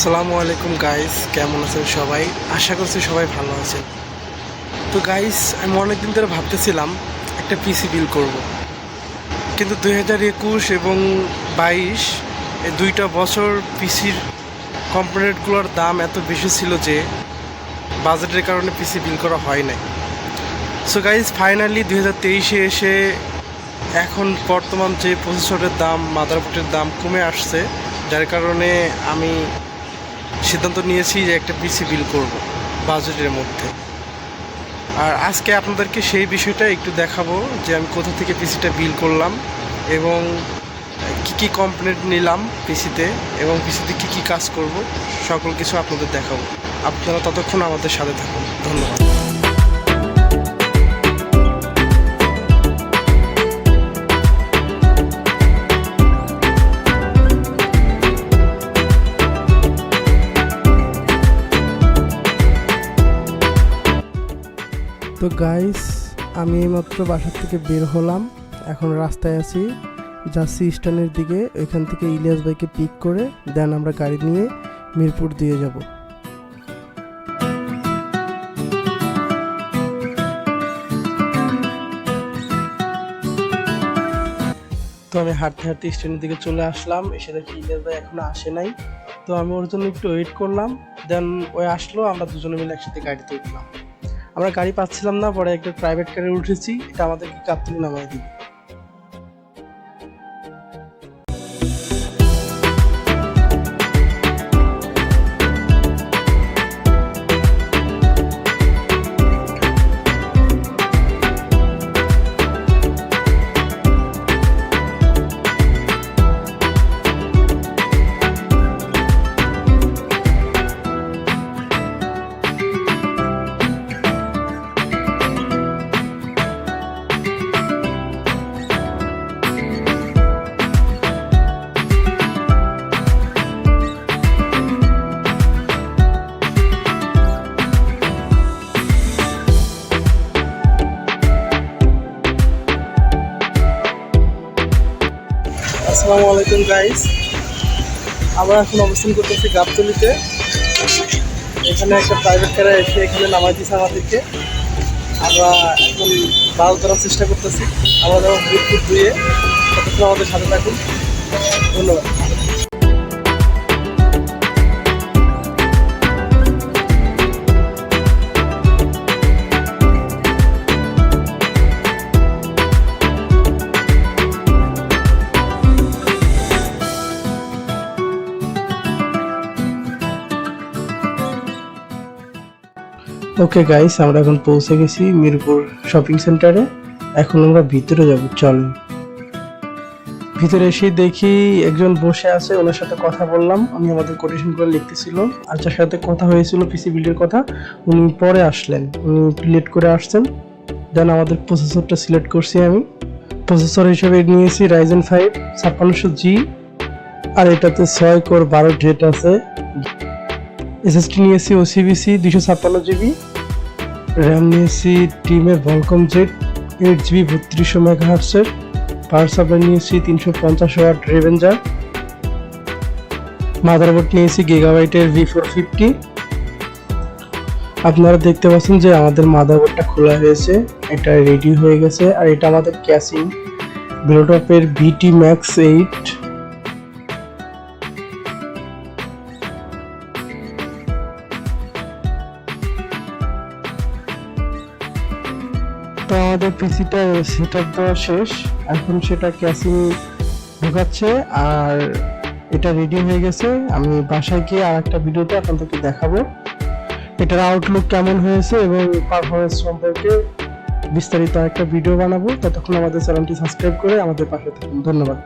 আসসালামু আলাইকুম গাইস, কেমন আছেন সবাই? আশা করছি সবাই ভালো আছেন। তো গাইস, আমি অনেকদিন ধরে ভাবতেছিলাম একটা পিসি বিল করব, কিন্তু 2021 এবং 22 এই দুইটা বছর পিসির কম্পোনেন্টগুলোর দাম এত বেশি ছিল যে বাজেটের কারণে পিসি বিল করা হয় নাই। সো গাইস, ফাইনালি 2023-এ এসে এখন বর্তমান যে প্রসেসরের দাম, মাদারবোর্ডের দাম কমে আসছে, যার কারণে আমি সিদ্ধান্ত নিয়েছি যে একটা পিসি বিল করব বাজেটের মধ্যে। আর আজকে আপনাদেরকে সেই বিষয়টা একটু দেখাবো যে আমি কোথা থেকে পিসিটা বিল করলাম এবং কি কি কম্পোনেন্ট নিলাম পিসিতে এবং পিসিতে কি কি কাজ করব, সকল কিছু আপনাদের দেখাবো। আপনারা ততক্ষণ আমাদের সাথে থাকুন। ধন্যবাদ। তো গাইস, আমি এইমাত্র বাসা থেকে বের হলাম, এখন রাস্তায় আছি, যাচ্ছি স্ট্যান্ডের দিকে। ওইখান থেকে ইলিয়াস ভাইকে পিক করে দেন আমরা গাড়ি নিয়ে মিরপুর দিয়ে যাব। তো আমি হাঁটতে হাঁটতে স্ট্যান্ডের দিকে চলে আসলাম, এসে দেখি ইলিয়াস ভাই এখনো আসে নাই। তো আমি ওর জন্য একটু ওয়েট করলাম, দেন ওই আসলো, আমরা দুজনে মিলে একসাথে গাড়িতে উঠলাম। আমরা গাড়ি পাচ্ছিলাম না, পরে একটা প্রাইভেট কারে উঠেছি, এটা আমাদেরকে গাবতলী নামায় দিবে। আসসালামু আলাইকুম গাইস, আমরা এখন অবস্থান করতেছি গাবতলীতে। এখানে একটা প্রাইভেট কারে এসে এখানে নামাই দিয়েছে আমাদেরকে। আমরা এখন বাস ধরার চেষ্টা করতেছি। আমরা যেমন মিরপুর দিয়ে, ততক্ষণ আমাদের সাথে থাকুন। ধন্যবাদ। ওকে গাইস, আমরা এখন পৌঁছে গেছি মিরপুর শপিং সেন্টারে। এখন আমরা ভিতরে যাব, চলেন। ভিতরে এসে দেখি একজন বসে আছে, ওনার সাথে কথা বললাম। উনি আমাদের কোটেশন করে লিখতেছিল, আর যার সাথে কথা হয়েছিল পিসি বিল্ডের কথা, উনি পরে আসলেন, উনি লেট করে আসছেন। দেন আমাদের প্রসেসরটা সিলেক্ট করছি। আমি প্রসেসর হিসেবে নিয়েছি Ryzen 5 5600G, আর এটাতে 6 কোর 12 থ্রেড আছে। এসএসডি নিয়েছি OCBC 256GB, র্যাম নিয়েছি টিমের Vulcan Z 8GB 3200 MHz, power supply নিয়েছি 350 ওয়াট রেভেঞ্জার, মাদারবোর্ড নিয়েছি গিগাবাইটের V450। আপনারা দেখতে পাচ্ছেন যে আমাদের মাদারবোর্ডটা খোলা হয়েছে, এটা রেডি হয়ে গেছে। আর এটা আমাদের ক্যাসিং ব্লুটপের VT Max 8। তো আমাদের পিসিটা সেটআপ দেওয়া শেষ, এখন সেটা ক্যাসিং ঢোকাচ্ছে আর এটা রেডি হয়ে গেছে। আমি বাসায় গিয়ে আর একটা ভিডিওতে আপনাদেরকে দেখাবো এটার আউটলুক কেমন হয়েছে এবং পারফরমেন্স সম্পর্কে বিস্তারিত একটা ভিডিও বানাবো। ততক্ষণ আমাদের চ্যানেলটি সাবস্ক্রাইব করে আমাদের পাশে থাকুন। ধন্যবাদ।